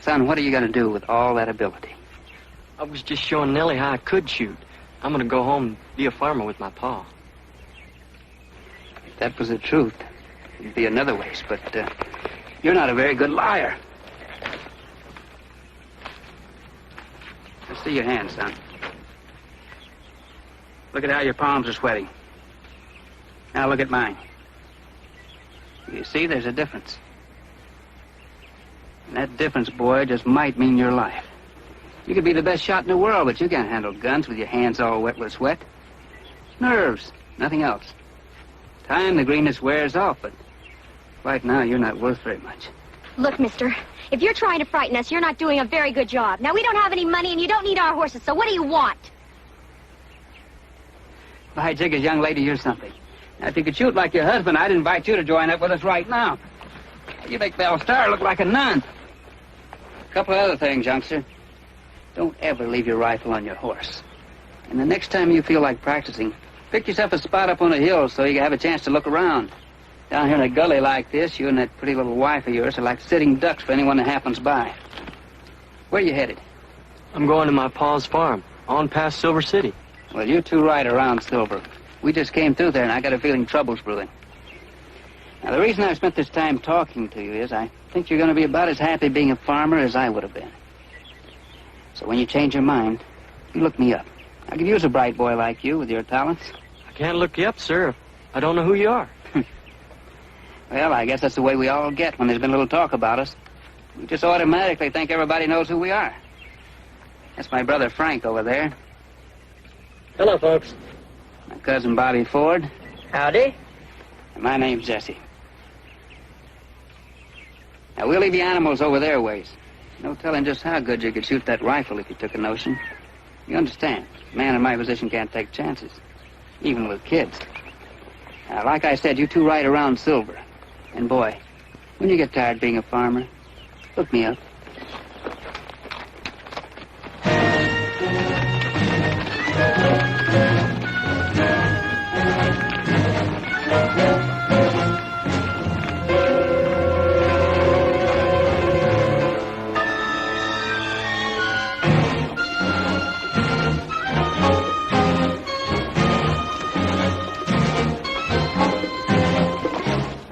[SPEAKER 16] Son, what are you going to do with all that ability?
[SPEAKER 2] I was just showing Nellie how I could shoot. I'm going to go home and be a farmer with my pa.
[SPEAKER 16] If that was the truth, it'd be another waste, but you're not a very good liar. Let's see your hands, son. Look at how your palms are sweating. Now look at mine. You see, there's a difference. And that difference, boy, just might mean your life. You could be the best shot in the world, but you can't handle guns with your hands all wet with sweat. Nerves, nothing else. Time, the greenness wears off, but right now you're not worth very much.
[SPEAKER 8] Look, mister, if you're trying to frighten us, you're not doing a very good job. Now, we don't have any money, and you don't need our horses, so what do you want?
[SPEAKER 16] By jiggers, young lady, you're something. Now, if you could shoot like your husband, I'd invite you to join up with us right now. You make Belle Star look like a nun. A couple of other things, youngster. Don't ever leave your rifle on your horse. And the next time you feel like practicing, pick yourself a spot up on a hill so you can have a chance to look around. Down here in a gully like this, you and that pretty little wife of yours are like sitting ducks for anyone that happens by. Where are you headed?
[SPEAKER 2] I'm going to my pa's farm, on past Silver City.
[SPEAKER 16] Well, you're too right around Silver. We just came through there, and I got a feeling trouble's brewing. Now, the reason I've spent this time talking to you is I think you're going to be about as happy being a farmer as I would have been. So when you change your mind, you look me up. I could use a bright boy like you with your talents.
[SPEAKER 2] I can't look you up, sir. I don't know who you are.
[SPEAKER 16] Well, I guess that's the way we all get when there's been a little talk about us. We just automatically think everybody knows who we are. That's my brother Frank over there.
[SPEAKER 1] Hello, folks.
[SPEAKER 16] My cousin Bobby Ford.
[SPEAKER 1] Howdy.
[SPEAKER 16] And my name's Jesse. Now, we'll leave the animals over their ways. No telling just how good you could shoot that rifle if you took a notion. You understand, a man in my position can't take chances, even with kids. Now, like I said, you two ride around Silver. And boy, when you get tired being a farmer, look me up.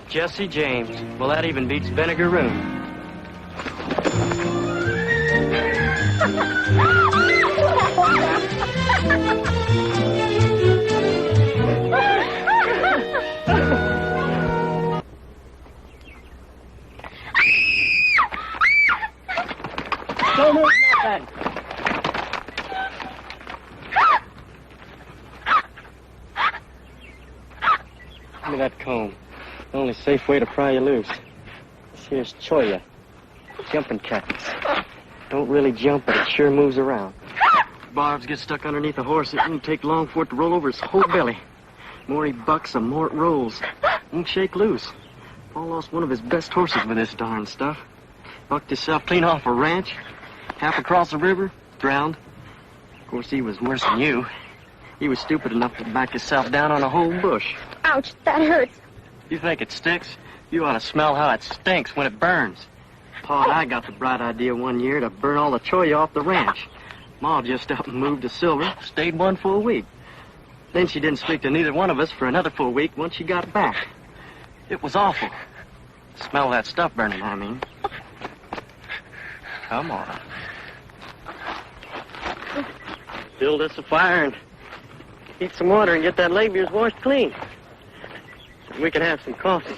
[SPEAKER 2] Jesse James. Well, that even beats Vinegaroon.
[SPEAKER 1] Don't move nothing.
[SPEAKER 2] Give me that comb. The only safe way to pry you loose. This here's cholla. Jumping cactus. Don't really jump, but it sure moves around. Barbs get stuck underneath a horse. It won't take long for it to roll over his whole belly. The more he bucks, the more it rolls. Won't shake loose. Paul lost one of his best horses with this darn stuff. Bucked himself clean off a ranch. Half across the river, drowned. Of course, he was worse than you. He was stupid enough to back himself down on a whole bush.
[SPEAKER 8] Ouch, that hurts.
[SPEAKER 2] You think it sticks? You ought to smell how it stinks when it burns. Pa and I got the bright idea one year to burn all the cholla off the ranch. Ma just up and moved to Silver, stayed one full week. Then she didn't speak to neither one of us for another full week once she got back. It was awful. Smell that stuff burning, I mean. Come on. Build us a fire and heat some water and get that leg of yours washed clean. We can have some coffee.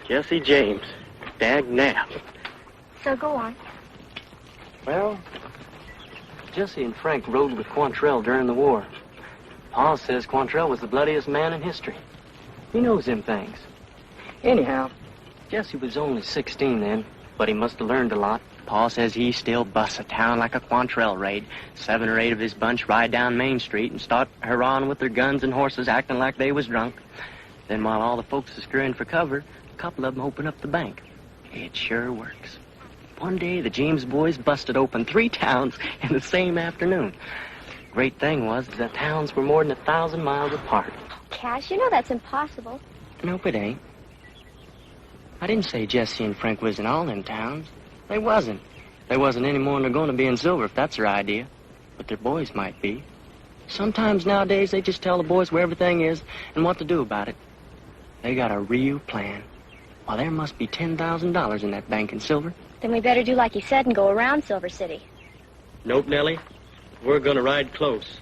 [SPEAKER 2] Jesse James, Dag Knapp.
[SPEAKER 8] So go on.
[SPEAKER 2] Well, Jesse and Frank rode with Quantrell during the war. Pa says Quantrell was the bloodiest man in history. He knows them things. Anyhow, Jesse was only 16 then, but he must have learned a lot. Pa says he still busts a town like a Quantrell raid. 7 or 8 of his bunch ride down Main Street and start hurrahing with their guns and horses, acting like they was drunk. Then while all the folks is scurrying for cover, a couple of them open up the bank. It sure works. One day, the James boys busted open 3 towns in the same afternoon. Great thing was the towns were more than 1,000 miles apart.
[SPEAKER 8] Cash, you know that's impossible.
[SPEAKER 2] Nope, it ain't. I didn't say Jesse and Frank was in all them towns. They wasn't. They wasn't any more than they're going to be in Silver, if that's their idea. But their boys might be. Sometimes nowadays they just tell the boys where everything is and what to do about it. They got a real plan. Well, there must be $10,000 in that bank in Silver.
[SPEAKER 8] Then we better do like you said and go around Silver City.
[SPEAKER 2] Nope, Nellie. We're gonna ride close.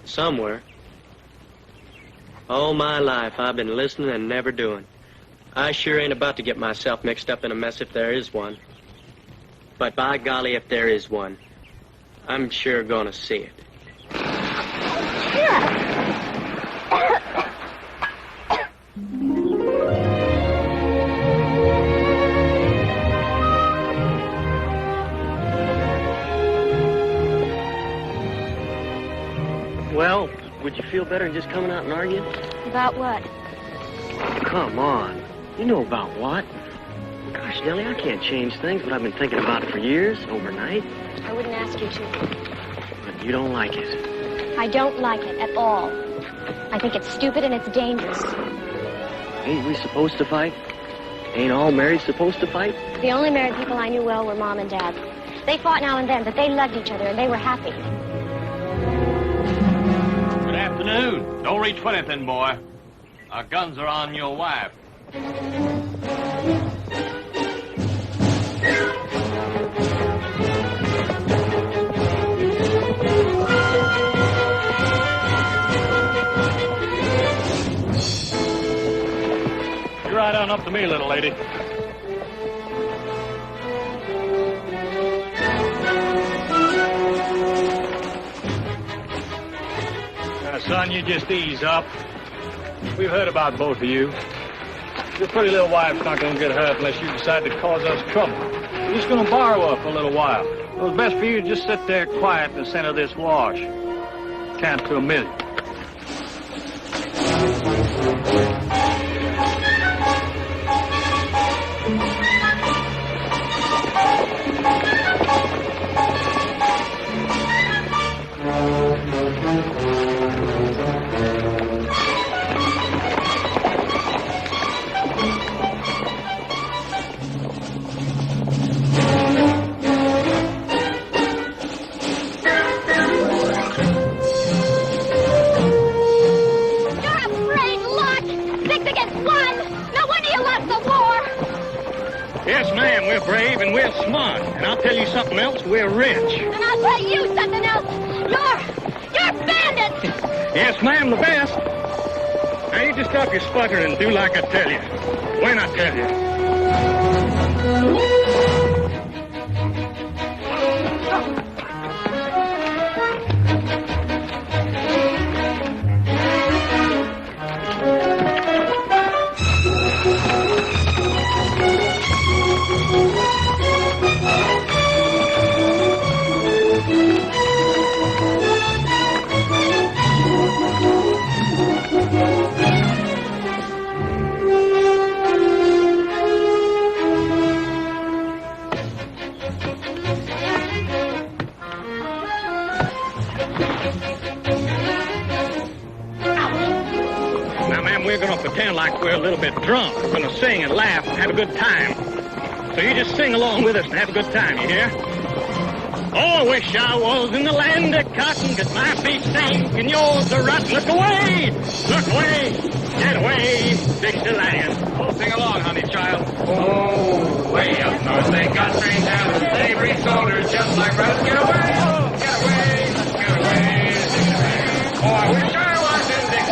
[SPEAKER 2] Somewhere. All my life I've been listening and never doing. I sure ain't about to get myself mixed up in a mess if there is one. But by golly, if there is one, I'm sure gonna see it. Well, would you feel better than just coming out and arguing?
[SPEAKER 8] About what?
[SPEAKER 2] Come on. You know about what? Gosh, Nellie, I can't change things, but I've been thinking about it for years, overnight.
[SPEAKER 8] I wouldn't ask you to.
[SPEAKER 2] But you don't like it.
[SPEAKER 8] I don't like it at all. I think it's stupid and it's dangerous.
[SPEAKER 2] Ain't we supposed to fight? Ain't all married supposed to fight?
[SPEAKER 8] The only married people I knew well were Mom and Dad. They fought now and then, but they loved each other and they were happy.
[SPEAKER 5] Good afternoon. Don't reach for anything, boy. Our guns are on your wife. You ride on up to me, little lady. Now, son, you just ease up. We've heard about both of you. Your pretty little wife's not going to get hurt unless you decide to cause us trouble. We're just going to borrow her for a little while. It was best for you to just sit there quiet in the center of this wash. Count to 1,000,000. Yes, ma'am, we're brave and we're smart. And I'll tell you something else, we're rich.
[SPEAKER 11] And I'll tell you something else. You're bandits!
[SPEAKER 5] Yes, ma'am, the best. Now, you just stop your sputtering and do like I tell you. When I tell you. Pretend like we're a little bit drunk. We're going to sing and laugh and have a good time. So you just sing along with us and have a good time, you hear? Oh, I wish I was in the land of cotton, 'cause my feet stink and yours are rotten. Look away! Look away! Get away, Dixieland. Oh, sing along, honey child. Oh, way up north they got trained down and slavery soldiers just like us. Get away! Oh, get away! Get away, Dixieland. Oh, I wish I was in Dixie.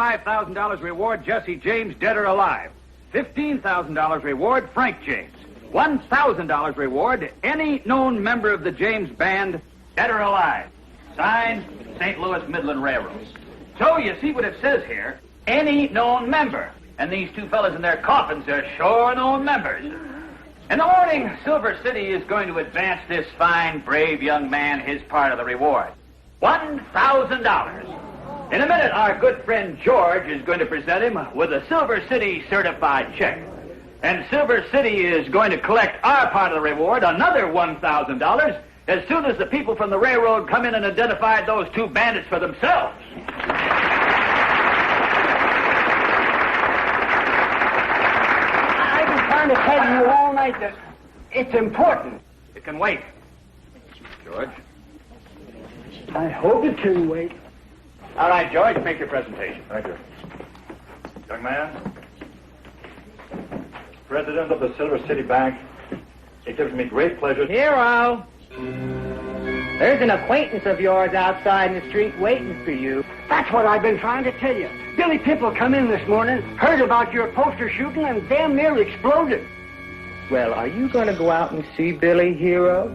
[SPEAKER 17] $25,000 reward, Jesse James, dead or alive. $15,000 reward, Frank James. $1,000 reward, any known member of the James Band, dead or alive. Signed, St. Louis Midland Railroad. So you see what it says here, any known member. And these two fellas in their coffins are sure known members. In the morning, Silver City is going to advance this fine, brave young man his part of the reward. $1,000. In a minute, our good friend George is going to present him with a Silver City certified check. And Silver City is going to collect our part of the reward, another $1,000, as soon as the people from the railroad come in and identify those two bandits for themselves.
[SPEAKER 9] I've been trying to tell you all night that it's important.
[SPEAKER 17] It can wait. George.
[SPEAKER 9] I hope it can wait.
[SPEAKER 17] All right, George, make your presentation.
[SPEAKER 12] Thank you. Young man, president of the Silver City Bank, it gives me great pleasure.
[SPEAKER 1] Hero! There's an acquaintance of yours outside in the street waiting for you.
[SPEAKER 9] That's what I've been trying to tell you. Billy Pimple come in this morning, heard about your poster shooting, and damn near exploded.
[SPEAKER 1] Well, are you going to go out and see Billy, Hero?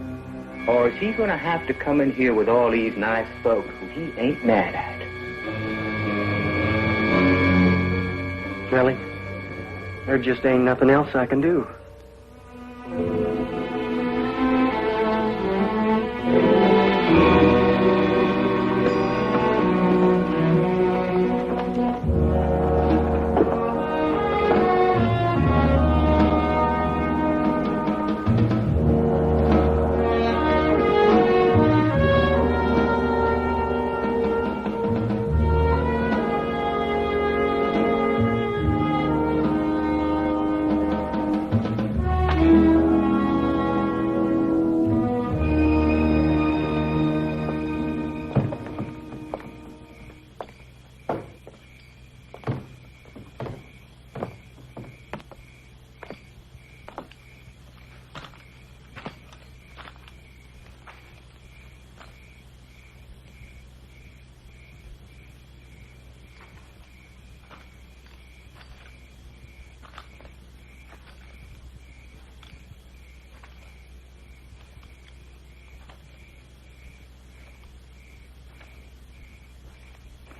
[SPEAKER 1] Or is he going to have to come in here with all these nice folks who he ain't mad at? Billy, there just ain't nothing else I can do.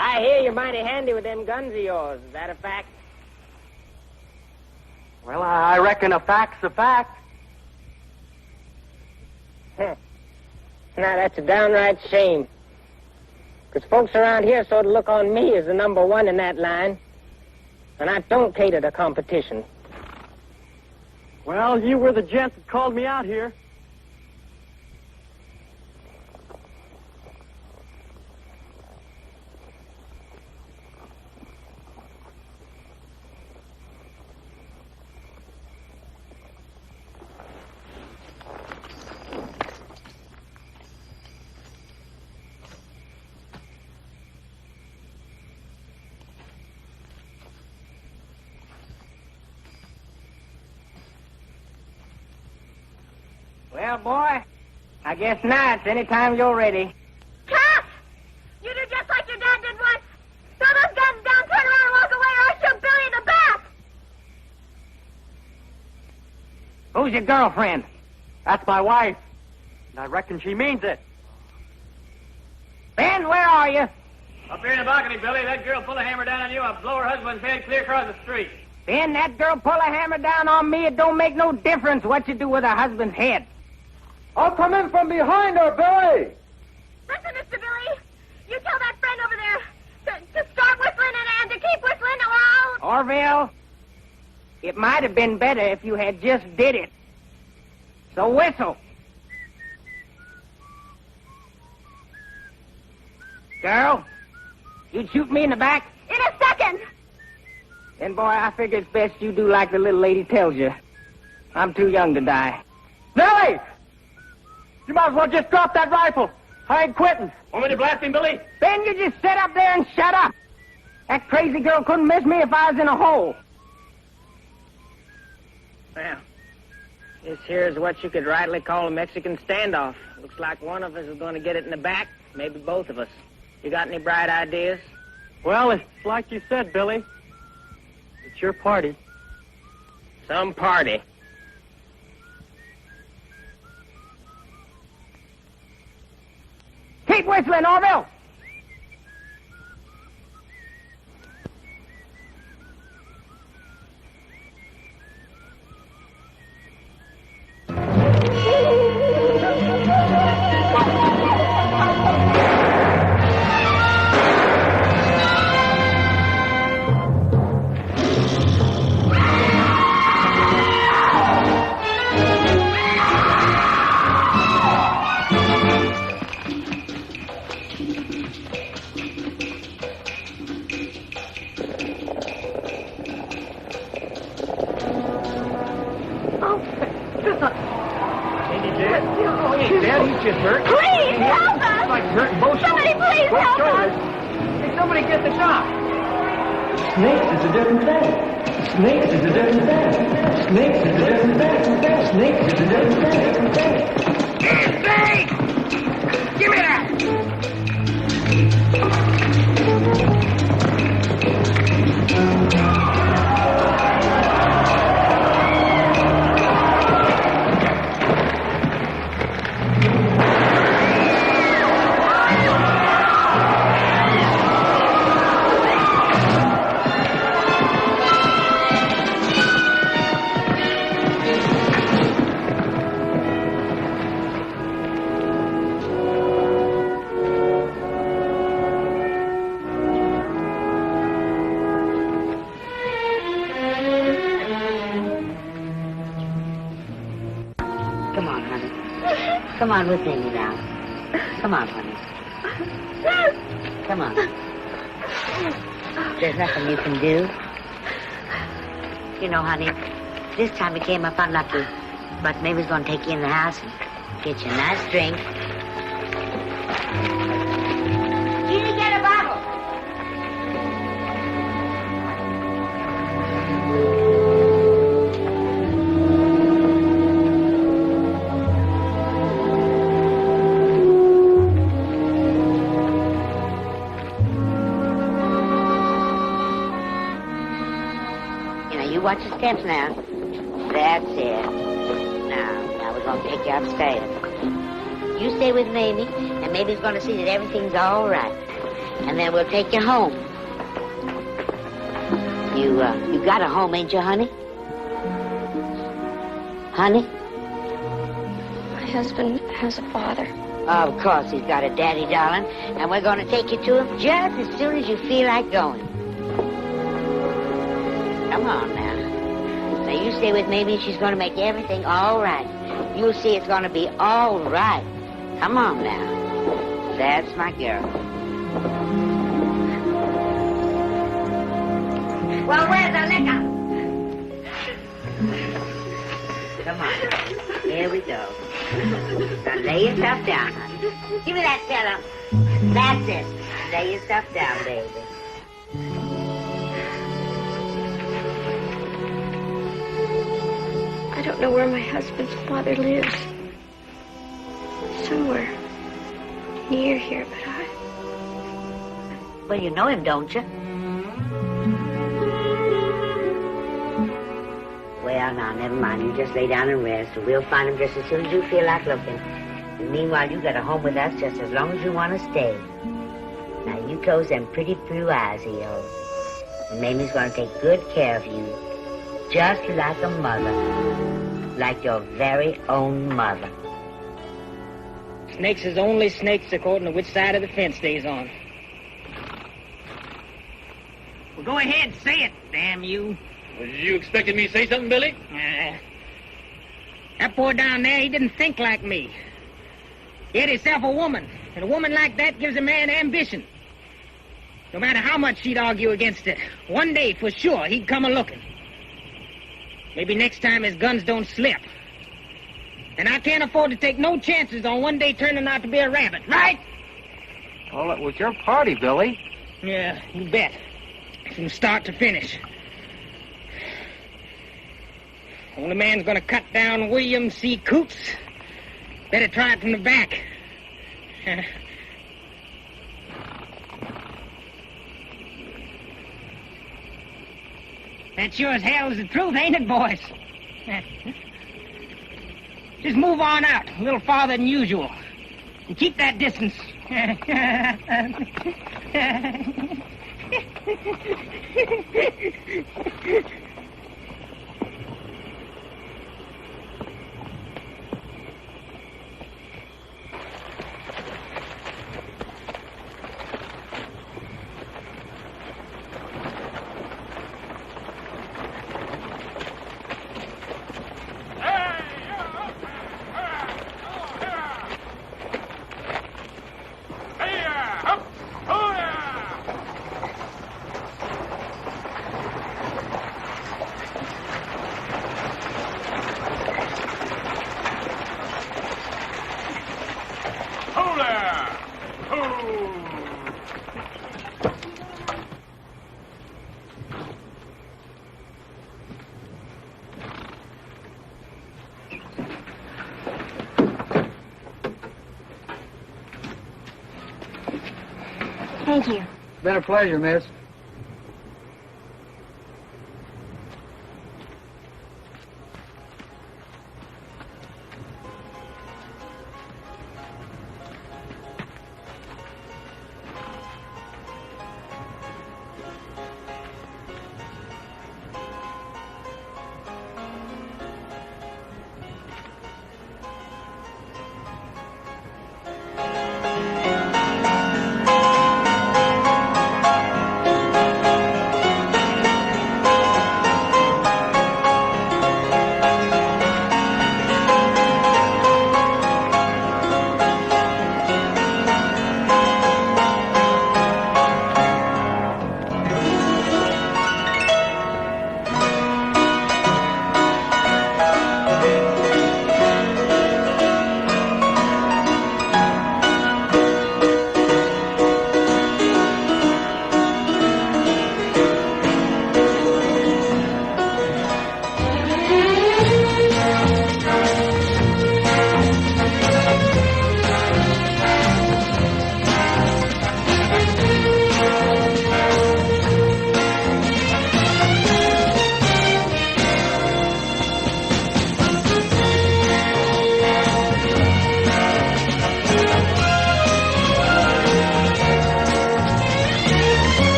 [SPEAKER 3] I hear you're mighty handy with them guns of yours. Is that a fact?
[SPEAKER 1] Well, I reckon a fact's a fact.
[SPEAKER 3] Now, that's a downright shame. Because folks around here sort of look on me as the number one in that line. And I don't cater to competition.
[SPEAKER 1] Well, you were the gent that called me out here.
[SPEAKER 3] Well, boy, I guess now it's any time you're ready.
[SPEAKER 11] Knapp! You do just like your dad did once. Throw those guns down, turn around, and walk away, or I'll shoot Billy in the back.
[SPEAKER 3] Who's your girlfriend?
[SPEAKER 1] That's my wife. And I reckon she means it.
[SPEAKER 3] Ben, where are you?
[SPEAKER 5] Up here in the balcony, Billy. That girl pull a hammer down on you, I'll blow her husband's head clear across the street.
[SPEAKER 3] Ben, that girl pull a hammer down on me. It don't make no difference what you do with her husband's head.
[SPEAKER 1] I'll come in from behind her, Billy.
[SPEAKER 11] Listen, Mr. Billy, you tell that friend over there to start whistling and to keep whistling, or I'll...
[SPEAKER 3] Orville, it might have been better if you had just did it. So whistle. Girl, you'd shoot me in the back?
[SPEAKER 11] In a second.
[SPEAKER 3] Then, boy, I figure it's best you do like the little lady tells you. I'm too young to die.
[SPEAKER 1] Billy! You might as well just drop that rifle. I ain't quitting.
[SPEAKER 5] Want me to blast him, Billy?
[SPEAKER 3] Ben, you just sit up there and shut up. That crazy girl couldn't miss me if I was in a hole. Well, this here is what you could rightly call a Mexican standoff. Looks like one of us is going to get it in the back, maybe both of us. You got any bright ideas?
[SPEAKER 1] Well, it's like you said, Billy. It's your party.
[SPEAKER 3] Some party.
[SPEAKER 9] Keep whistling, Orville.
[SPEAKER 11] Please help us!
[SPEAKER 4] Like hurting both.
[SPEAKER 11] Somebody please help us!
[SPEAKER 4] Hey, somebody get the shot.
[SPEAKER 1] Snakes is a different thing. Snakes is a different thing. Snakes is a different thing. Snakes is a different thing.
[SPEAKER 9] Snake! Give me that!
[SPEAKER 10] Come on with me now. Come on, honey. Come on. There's nothing you can do. You know, honey, this time you came up unlucky. But maybe he's going to take you in the house and get you a nice drink. You didn't get a bottle. Watch your steps now. That's it. Now we're going to take you upstairs. You stay with Mamie, and Mamie's going to see that everything's all right. And then we'll take you home. You got a home, ain't you, honey? Honey?
[SPEAKER 8] My husband has a father.
[SPEAKER 10] Of course he's got a daddy, darling. And we're going to take you to him just as soon as you feel like going. Come on now. Now, you stay with Mamie. She's going to make everything all right. You'll see it's going to be all right. Come on now. That's my girl. Well, where's the liquor? Come on. Here we go. Now, lay yourself down, honey. Give me that pillow. That's it. Lay yourself down, baby.
[SPEAKER 8] I don't know where my husband's father lives. Somewhere near here, but
[SPEAKER 10] Well, you know him, don't you? Well, now, never mind. You just lay down and rest, and we'll find him just as soon as you feel like looking. And meanwhile, you got a home with us just as long as you want to stay. Now, you close them pretty blue eyes of yours. And Mamie's going to take good care of you. Just like a mother. Like your very own mother.
[SPEAKER 3] Snakes is only snakes according to which side of the fence stays on. Well, go ahead, say it, damn you.
[SPEAKER 5] Was you expecting me to say something, Billy?
[SPEAKER 3] That boy down there, he didn't think like me. He had himself a woman, and a woman like that gives a man ambition. No matter how much she'd argue against it, one day, for sure, he'd come a-looking. Maybe next time his guns don't slip. And I can't afford to take no chances on one day turning out to be a rabbit, right?
[SPEAKER 17] Well, it was your party, Billy.
[SPEAKER 3] Yeah, you bet. From start to finish. Only man's gonna cut down William C. Coots. Better try it from the back. That sure as hell is the truth, ain't it, boys? Just move on out a little farther than usual. And keep that distance.
[SPEAKER 8] Thank you.
[SPEAKER 16] It's been a pleasure, miss.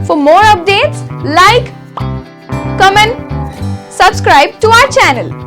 [SPEAKER 18] For more updates, like, comment, subscribe to our channel.